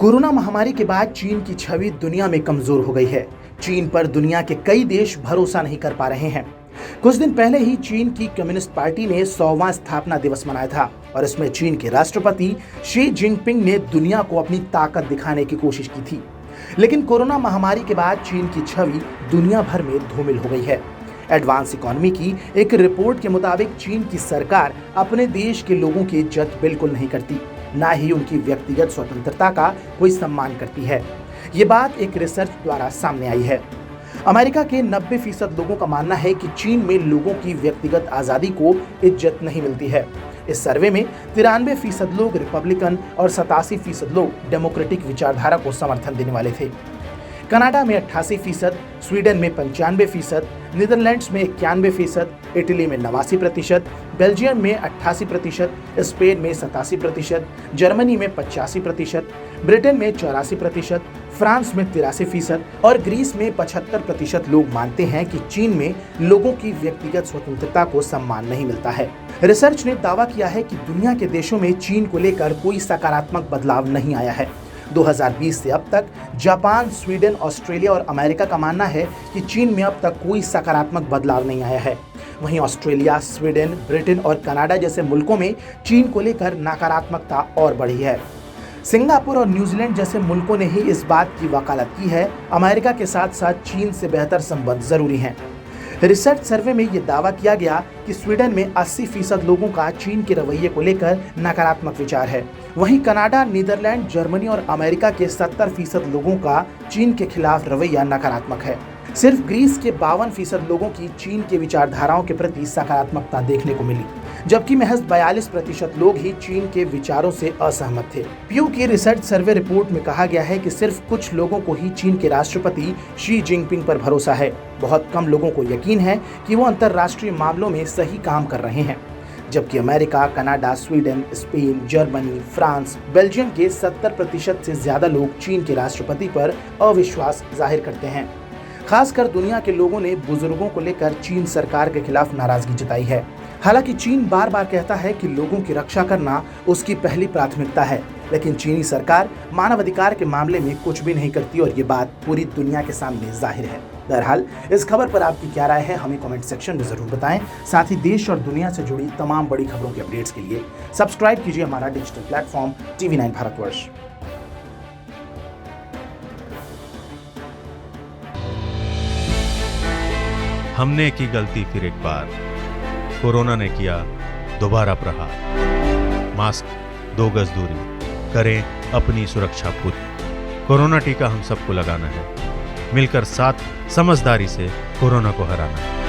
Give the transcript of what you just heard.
Corona महामारी के बाद चीन की छवि दुनिया में कमजोर हो गई है। चीन पर दुनिया के कई देश भरोसा नहीं कर पा रहे हैं। कुछ दिन पहले ही चीन की कम्युनिस्ट पार्टी ने 100वां स्थापना दिवस मनाया था और इसमें चीन के राष्ट्रपति शी जिनपिंग ने दुनिया को अपनी ताकत दिखाने की कोशिश की थी। लेकिन कोरोना महामारी के बाद चीन की छवि दुनिया भर में धूमिल हो गई है। एडवांस इकोनॉमी की एक रिपोर्ट के मुताबिक चीन की सरकार अपने देश के लोगों की इज्जत बिल्कुल नहीं करती, ना ही उनकी व्यक्तिगत स्वतंत्रता का कोई सम्मान करती है। ये बात एक रिसर्च द्वारा सामने आई है। अमेरिका के 90% लोगों का मानना है कि चीन में लोगों की व्यक्तिगत आज़ादी को इज्जत नहीं मिलती है। इस सर्वे में 93% लोग रिपब्लिकन और 87% लोग डेमोक्रेटिक विचारधारा को समर्थन देने वाले थे। कनाडा में 88%, स्वीडन में 95%, नीदरलैंड्स में 91%, इटली में 89%, बेल्जियम में 88%, स्पेन में 87%, जर्मनी में 85%, ब्रिटेन में 84%, फ्रांस में 83% और ग्रीस में 75% लोग मानते हैं कि चीन में लोगों की व्यक्तिगत स्वतंत्रता को सम्मान नहीं मिलता है। रिसर्च ने दावा किया है कि दुनिया के देशों में चीन को लेकर कोई सकारात्मक बदलाव नहीं आया है। 2020 से अब तक जापान, स्वीडन, ऑस्ट्रेलिया और अमेरिका का मानना है कि चीन में अब तक कोई सकारात्मक बदलाव नहीं आया है। वहीं ऑस्ट्रेलिया, स्वीडन, ब्रिटेन और कनाडा जैसे मुल्कों में चीन को लेकर नकारात्मकता और बढ़ी है। सिंगापुर और न्यूजीलैंड जैसे मुल्कों ने ही इस बात की वकालत की है, अमेरिका के साथ साथ चीन से बेहतर संबंध जरूरी हैं। रिसर्च सर्वे में यह दावा किया गया कि स्वीडन में 80% लोगों का चीन के रवैये को लेकर नकारात्मक विचार है। वहीं कनाडा, नीदरलैंड, जर्मनी और अमेरिका के 70% लोगों का चीन के खिलाफ रवैया नकारात्मक है। सिर्फ ग्रीस के 52% लोगों की चीन के विचारधाराओं के प्रति सकारात्मकता देखने को मिली, जबकि महज 42% लोग ही चीन के विचारों से असहमत थे। प्यू की रिसर्च सर्वे रिपोर्ट में कहा गया है कि सिर्फ कुछ लोगों को ही चीन के राष्ट्रपति शी जिनपिंग पर भरोसा है। बहुत कम लोगों को यकीन है कि वो अंतर्राष्ट्रीय मामलों में सही काम कर रहे हैं, जबकि America, Canada, Sweden, Spain, Germany, France, Belgium के 70% से ज्यादा लोग चीन के राष्ट्रपति पर अविश्वास जाहिर करते हैं। खासकर दुनिया के लोगों ने बुजुर्गों को लेकर चीन सरकार के खिलाफ नाराजगी जताई है। हालांकि चीन बार बार कहता है कि लोगों की रक्षा करना उसकी पहली प्राथमिकता है, लेकिन चीनी सरकार मानवाधिकार के मामले में कुछ भी नहीं करती और ये बात पूरी दुनिया के सामने जाहिर है। बहरहाल इस खबर पर आपकी क्या राय है, हमें कमेंट सेक्शन में जरूर बताएं। साथ ही देश और दुनिया से जुड़ी तमाम बड़ी खबरों के अपडेट्स के लिए सब्सक्राइब कीजिए हमारा डिजिटल प्लेटफॉर्म TV9 भारतवर्ष। हमने की गलती फिर एक बार, कोरोना ने किया दोबारा प्रहार। मास्क, 2 गज दूरी, करें अपनी सुरक्षा पूरी। कोरोना टीका हम सबको लगाना है, मिलकर साथ समझदारी से कोरोना को हराना है।